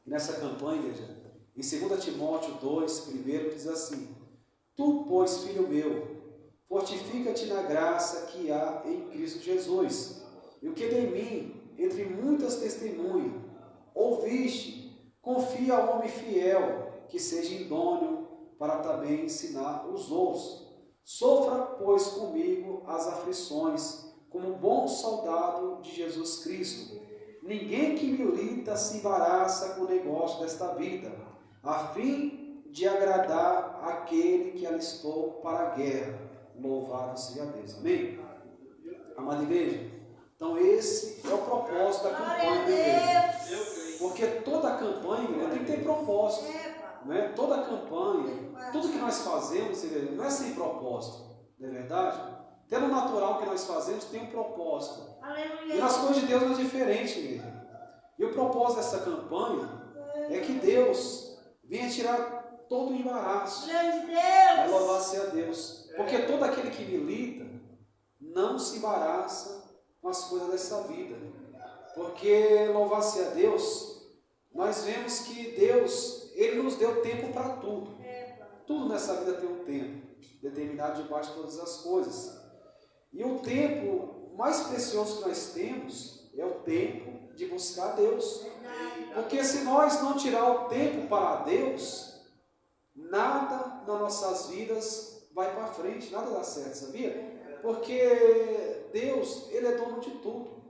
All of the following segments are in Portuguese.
E nessa campanha, igreja, em 2 Timóteo 2, primeiro, diz assim: Tu, pois, filho meu, fortifica-te na graça que há em Cristo Jesus. E o que de mim, entre muitas testemunhas, ouviste, confia ao homem fiel, que seja idôneo para também ensinar os outros. Sofra, pois, comigo as aflições, como bom soldado de Jesus Cristo. Ninguém que milita se embaraça com o negócio desta vida, a fim de agradar aquele que alistou para a guerra. Louvado seja Deus. Amém? Amada igreja, então esse é o propósito da campanha da igreja. Porque toda campanha tem que ter propósito. Né? Toda campanha, tudo que nós fazemos, não é sem propósito, não é verdade? Até no natural que nós fazemos tem um propósito. E nas coisas de Deus não é diferente, igreja. E o propósito dessa campanha é que Deus venha tirar todo o embaraço. Vai louvar ser a Deus. Porque todo aquele que milita não se embaraça com as coisas dessa vida. Porque louvar ser a Deus, nós vemos que Deus, Ele nos deu tempo para tudo. Tudo nessa vida tem um tempo, determinado debaixo de todas as coisas. E o tempo mais precioso que nós temos é o tempo de buscar a Deus. Porque se nós não tirar o tempo para Deus, nada nas nossas vidas vai para frente, nada dá certo, sabia? Porque Deus, Ele é dono de tudo.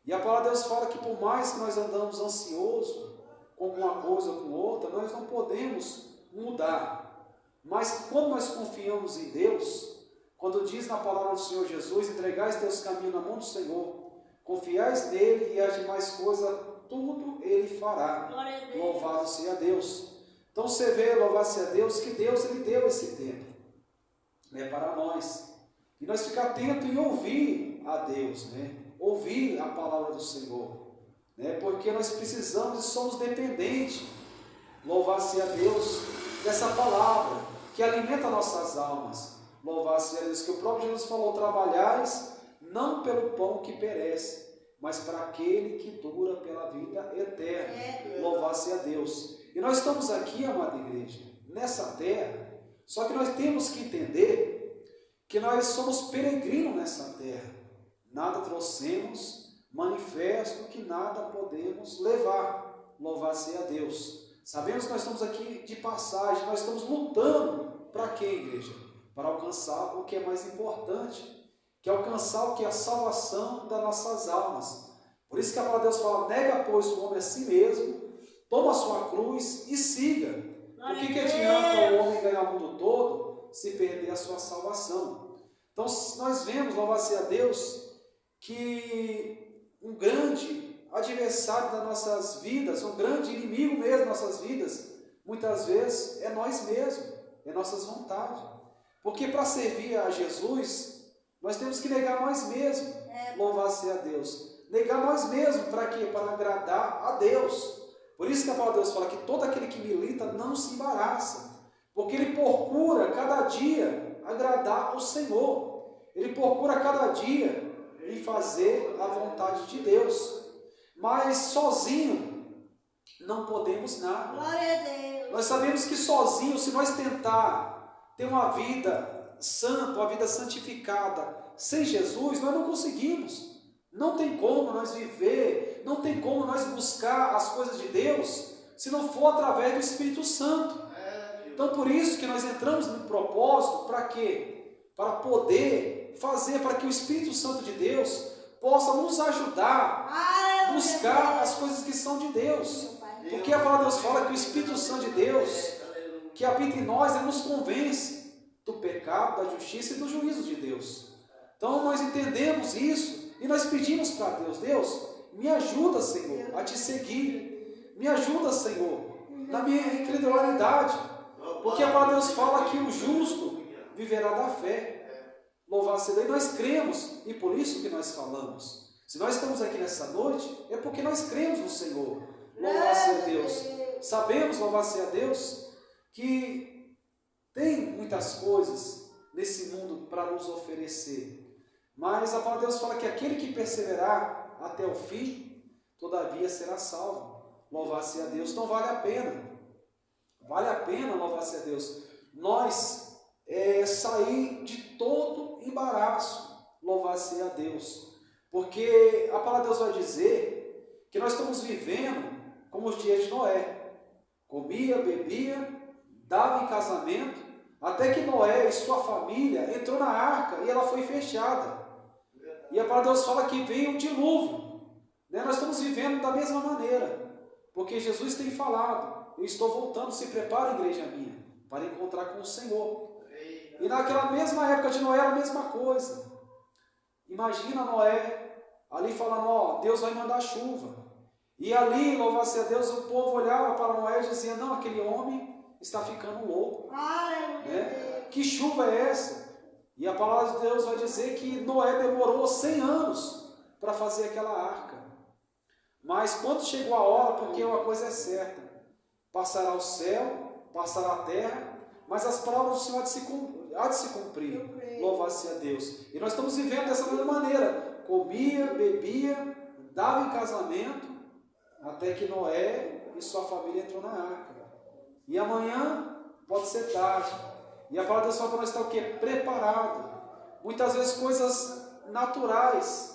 E a palavra de Deus fala que por mais que nós andamos ansiosos com uma coisa ou com outra, nós não podemos mudar. Mas quando nós confiamos em Deus, quando diz na palavra do Senhor Jesus, entregais teus caminhos na mão do Senhor, confiais nele e as demais coisas, tudo ele fará. Louvado seja Deus. Então você vê, louvado seja Deus, que Deus ele deu esse tempo, né, para nós. E nós ficar atentos em ouvir a Deus, né? Ouvir a palavra do Senhor, né? Porque nós precisamos e somos dependentes, louvado seja Deus, dessa palavra que alimenta nossas almas. Louvado seja Deus, que o próprio Jesus falou: trabalhais não pelo pão que perece, mas para aquele que dura pela vida eterna. Louvado seja Deus. E nós estamos aqui, amada igreja, nessa terra, só que nós temos que entender que nós somos peregrinos nessa terra. Nada trouxemos, manifesto que nada podemos levar. Louvado seja Deus. Sabemos que nós estamos aqui de passagem, nós estamos lutando para quê, igreja? Para alcançar o que é mais importante, que é alcançar o que é a salvação das nossas almas. Por isso que a palavra de Deus fala: nega, pois, o homem a si mesmo, toma a sua cruz e siga. O que adianta o homem ganhar o mundo todo se perder a sua salvação? Então nós vemos, louvado seja Deus, que um grande adversário das nossas vidas, um grande inimigo mesmo das nossas vidas, muitas vezes é nós mesmos, é nossas vontades. Porque para servir a Jesus, nós temos que negar nós mesmos, louvado seja Deus. Negar nós mesmos para quê? Para agradar a Deus. Por isso que a palavra de Deus fala que todo aquele que milita não se embaraça, porque ele procura cada dia agradar o Senhor. Ele procura cada dia em fazer a vontade de Deus. Mas sozinho não podemos nada. Glória a Deus. Nós sabemos que sozinho, se nós tentar ter uma vida santa, uma vida santificada, sem Jesus, nós não conseguimos. Não tem como nós viver, não tem como nós buscar as coisas de Deus, se não for através do Espírito Santo. Então por isso que nós entramos no propósito, para quê? Para poder fazer, para que o Espírito Santo de Deus possa nos ajudar a buscar as coisas que são de Deus. Porque a palavra de Deus fala que o Espírito Santo de Deus, que habita em nós, ele nos convence do pecado, da justiça e do juízo de Deus. Então nós entendemos isso e nós pedimos para Deus: Deus, me ajuda, Senhor, a te seguir. Me ajuda, Senhor, na minha incredulidade. Porque a palavra de Deus fala que o justo viverá da fé. Louvado seja Deus. Nós cremos e por isso que nós falamos. Se nós estamos aqui nessa noite, é porque nós cremos no Senhor. Louvado seja Deus. Sabemos, louvado seja Deus, que tem muitas coisas nesse mundo para nos oferecer. Mas a palavra de Deus fala que aquele que perseverar até o fim, todavia será salvo. Louvar-se a Deus. Então vale a pena. Vale a pena louvar-se a Deus. Nós sair de todo embaraço, louvar-se a Deus. Porque a palavra de Deus vai dizer que nós estamos vivendo como os dias de Noé. Comia, bebia, dava em casamento, até que Noé e sua família entrou na arca e ela foi fechada. E a palavra de Deus fala que veio um dilúvio. Nós estamos vivendo da mesma maneira, porque Jesus tem falado: eu estou voltando, se prepara, igreja minha, para encontrar com o Senhor. E naquela mesma época de Noé era a mesma coisa. Imagina Noé ali falando: ó, Deus vai mandar chuva. E ali, louvar-se a Deus, o povo olhava para Noé e dizia: não, aquele homem está ficando louco. Que chuva é essa? E a palavra de Deus vai dizer que Noé demorou 100 anos para fazer aquela arca. Mas quando chegou a hora, porque uma coisa é certa: passará o céu, passará a terra, mas as palavras do Senhor há de se cumprir. Louvar-se a Deus. E nós estamos vivendo dessa mesma maneira. Comia, bebia, dava em casamento, até que Noé e sua família entrou na arca. E amanhã pode ser tarde. E a palavra de Deus fala para nós estar o quê? Preparado. Muitas vezes coisas naturais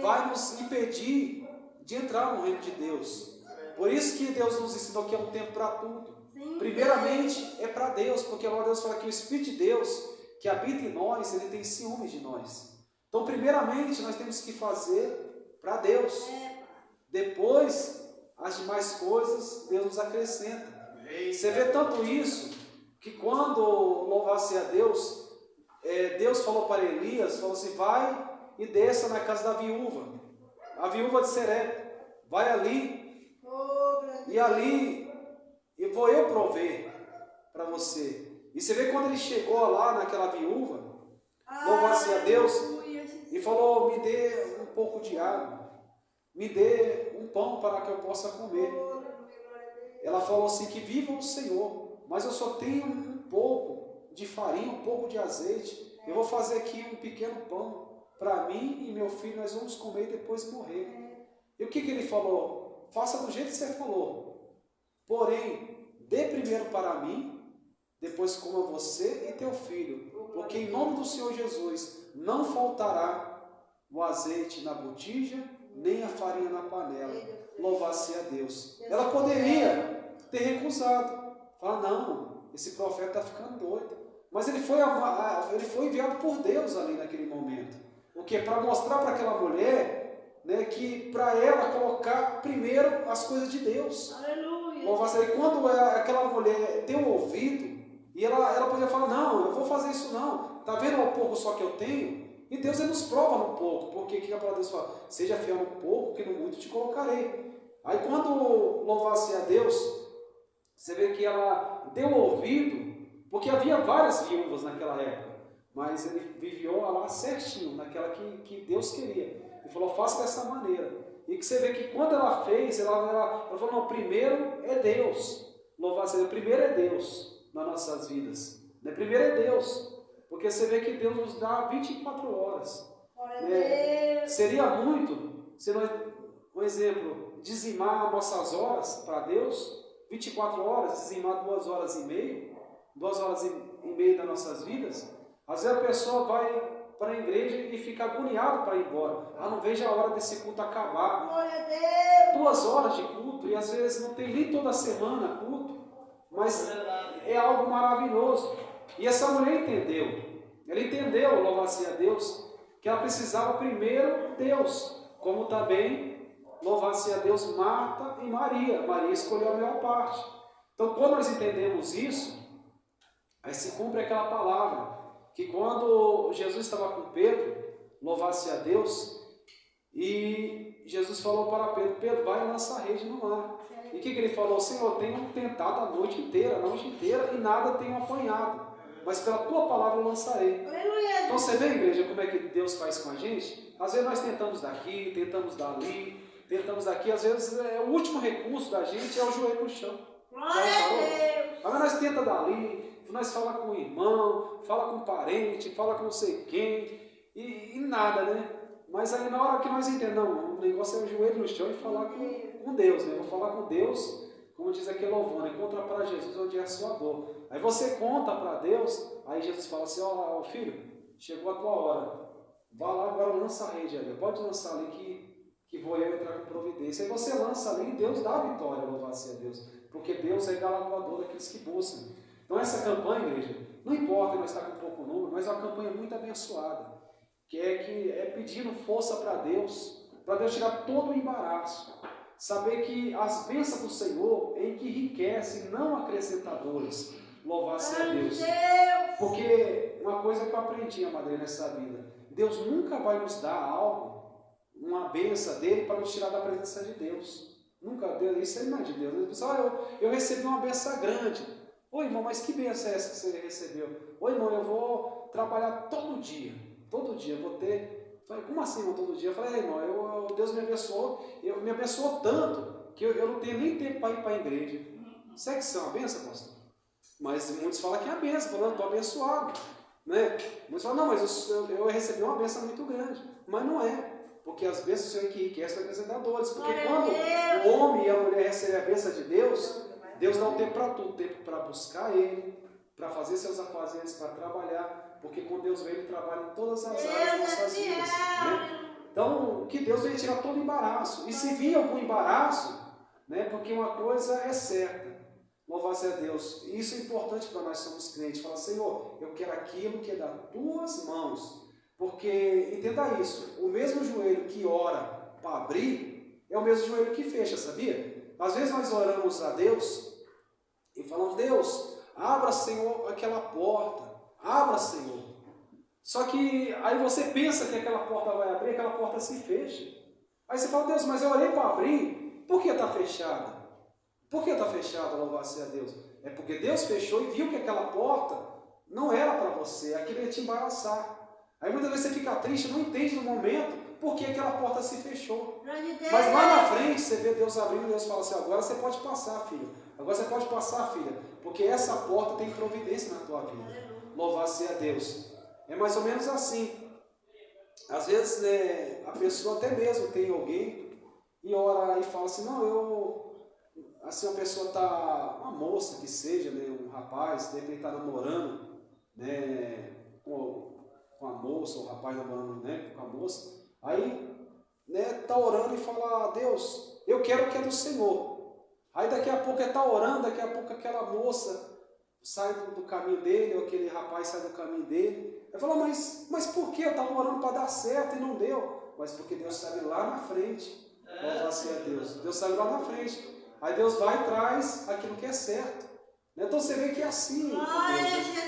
vai nos impedir de entrar no reino de Deus. Por isso que Deus nos ensinou que é um tempo para tudo. Primeiramente é para Deus, porque a palavra de Deus fala que o Espírito de Deus que habita em nós, ele tem ciúmes de nós. Então primeiramente nós temos que fazer para Deus. Depois as demais coisas Deus nos acrescenta. Você vê tanto isso que quando louvar-se a Deus, Deus falou para Elias, falou assim: vai e desça na casa da viúva, a viúva de Serepta, vai ali, e ali eu vou prover para você. E você vê quando ele chegou lá naquela viúva, louvar-se a Deus, e falou: me dê um pouco de água, me dê um pão para que eu possa comer. Ela falou assim: que viva o Senhor, mas eu só tenho um pouco de farinha, um pouco de azeite. Eu vou fazer aqui um pequeno pão para mim e meu filho, nós vamos comer e depois morrer. E o que ele falou? Faça do jeito que você falou, porém dê primeiro para mim, depois coma você e teu filho, porque em nome do Senhor Jesus não faltará o azeite na botija, nem a farinha na panela. Louvar-se a Deus. Ela poderia ter recusado, falar: não, esse profeta está ficando doido. Mas ele foi enviado por Deus ali naquele momento. O que? Para mostrar para aquela mulher, que para ela colocar primeiro as coisas de Deus. Aleluia. Louvar-se a Deus. Quando aquela mulher deu ouvido, e ela podia falar: não, eu vou fazer isso não. Está vendo o pouco só que eu tenho? E Deus ele nos prova no pouco, porque o que a palavra de Deus fala? Seja fiel no pouco, que no muito te colocarei. Aí quando louvar-se a Deus, você vê que ela deu ouvido, porque havia várias viúvas naquela época, mas ele viveu lá certinho, naquela que Deus queria. Ele falou: faça dessa maneira. E que você vê que quando ela fez, ela falou: não, primeiro é Deus. Louvar-se a Deus, primeiro é Deus nas nossas vidas. Primeiro é Deus. Porque você vê que Deus nos dá 24 horas. Seria muito, se nós, um exemplo, dizimar nossas horas para Deus, 24 horas, dizimar 2 horas e meia, 2 horas e meia das nossas vidas. Às vezes a pessoa vai para a igreja e fica agoniado para ir embora. Não vejo a hora desse culto acabar. 2 horas de culto, e às vezes não tem nem toda semana culto, mas é algo maravilhoso. E essa mulher ela entendeu, louvar-se a Deus, que ela precisava primeiro Deus, como também louvar-se a Deus Marta e Maria. Maria escolheu a melhor parte. Então, quando nós entendemos isso, aí se cumpre aquela palavra, que quando Jesus estava com Pedro, louvar-se a Deus, e Jesus falou para Pedro: Pedro, vai e lança a rede no mar. E o que ele falou? Senhor, eu tenho tentado a noite inteira, e nada tenho apanhado, mas pela tua palavra eu lançarei. Aleluia. Então você vê, igreja, como é que Deus faz com a gente? Às vezes nós tentamos daqui, tentamos dali, tentamos daqui, às vezes o último recurso da gente é o joelho no chão. Mas nós tentamos dali, nós fala com o irmão, fala com o parente, fala com não sei quem, e nada, Mas aí na hora que nós entendemos: não o negócio é o joelho no chão e falar com Deus, né? Eu vou falar com Deus, como diz aquele louvor, conta para Jesus onde é a sua dor. Aí você conta para Deus, aí Jesus fala assim, ó filho, chegou a tua hora, vá lá agora, lança a rede ali, pode lançar ali que vou eu entrar com providência. Aí você lança ali e Deus dá a vitória, louvado seja Deus, porque Deus é galardoador daqueles que buscam. Então essa campanha, igreja, não importa nós estar com pouco número, mas é uma campanha muito abençoada, que é pedindo força para Deus tirar todo o embaraço. Saber que as bênçãos do Senhor é em que enriquece, não acrescentadores. Louvado seja Deus. Porque uma coisa que eu aprendi, madre, nessa vida, Deus nunca vai nos dar algo, uma bênção dele, para nos tirar da presença de Deus. Nunca, Deus, isso aí não é de Deus. Pessoal, eu recebi uma bênção grande. Ô irmão, mas que bênção é essa que você recebeu? Ô irmão, eu vou trabalhar todo dia, eu vou ter... Falei, como assim, irmão, todo dia? Eu falei, irmão, Deus me abençoou tanto, que eu não tenho nem tempo para ir para a igreja. Será que isso é uma bênção, pastor? Mas muitos falam que é a bênção, falando, eu estou abençoado. Né? Muitos falam, não, mas eu recebi uma bênção muito grande. Mas não é, porque as bênçãs são que enriquecem acrescentadores. Porque quando o homem e a mulher recebem a bênção de Deus, Deus dá um tempo para tudo, tempo para buscar Ele, para fazer seus afazeres, para trabalhar, porque quando Deus vem, Ele trabalha em todas as áreas das nossas vidas. Né? Então, que Deus vem tirar todo embaraço. E se vir algum embaraço, né, porque uma coisa é certa, louvado seja Deus. E isso é importante para nós somos crentes. Fala, Senhor, eu quero aquilo que é das tuas mãos. Porque, entenda isso, o mesmo joelho que ora para abrir, é o mesmo joelho que fecha, sabia? Às vezes nós oramos a Deus e falamos, Deus, abra, Senhor, aquela porta. Abra, Senhor. Só que aí você pensa que aquela porta vai abrir, aquela porta se fecha. Aí você fala, Deus, mas eu orei para abrir, por que está fechada? Por que está fechada, louvado seja Deus? É porque Deus fechou e viu que aquela porta não era para você, aquilo ia te embaraçar. Aí muitas vezes você fica triste, não entende no momento por que aquela porta se fechou. Mas lá na frente você vê Deus abrindo e Deus fala assim, agora você pode passar, filho. Agora você pode passar, filha, porque essa porta tem providência na tua vida. Louvado seja Deus. É mais ou menos assim. Às vezes, né, a pessoa até mesmo tem alguém e ora e fala assim, não, assim, a pessoa está, uma moça que seja, né, um rapaz, de repente está namorando, né, com a moça, ou o rapaz namorando, né, com a moça, aí, né, está orando e fala, Deus, eu quero o que é do Senhor. Aí daqui a pouco ele está orando, daqui a pouco aquela moça sai do caminho dele, ou aquele rapaz sai do caminho dele. Ele fala, mas por que? Eu estava orando para dar certo e não deu. Mas porque Deus sabe lá na frente. Louvado seja Deus. Deus sabe lá na frente. Aí Deus vai e traz aquilo que é certo. Então você vê que é assim.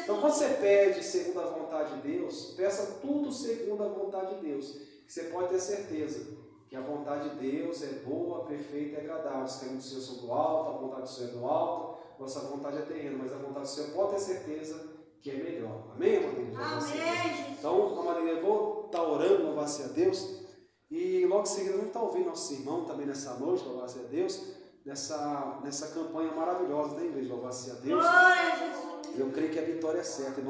Então quando você pede segundo a vontade de Deus, peça tudo segundo a vontade de Deus. Que você pode ter certeza que a vontade de Deus é boa, perfeita e agradável. Os caminhos do Senhor são do alto, a vontade do Senhor é do alto, nossa vontade é terrena, mas a vontade do Senhor pode ter certeza que é melhor. Amém, amadeira? Amém. Então, amadeira, eu vou estar orando, louvado seja Deus, e logo em seguida vamos estar ouvindo nosso irmão também nessa noite, louvado seja Deus, nessa campanha maravilhosa da igreja, louvado seja Deus. Eu creio que a vitória é certa.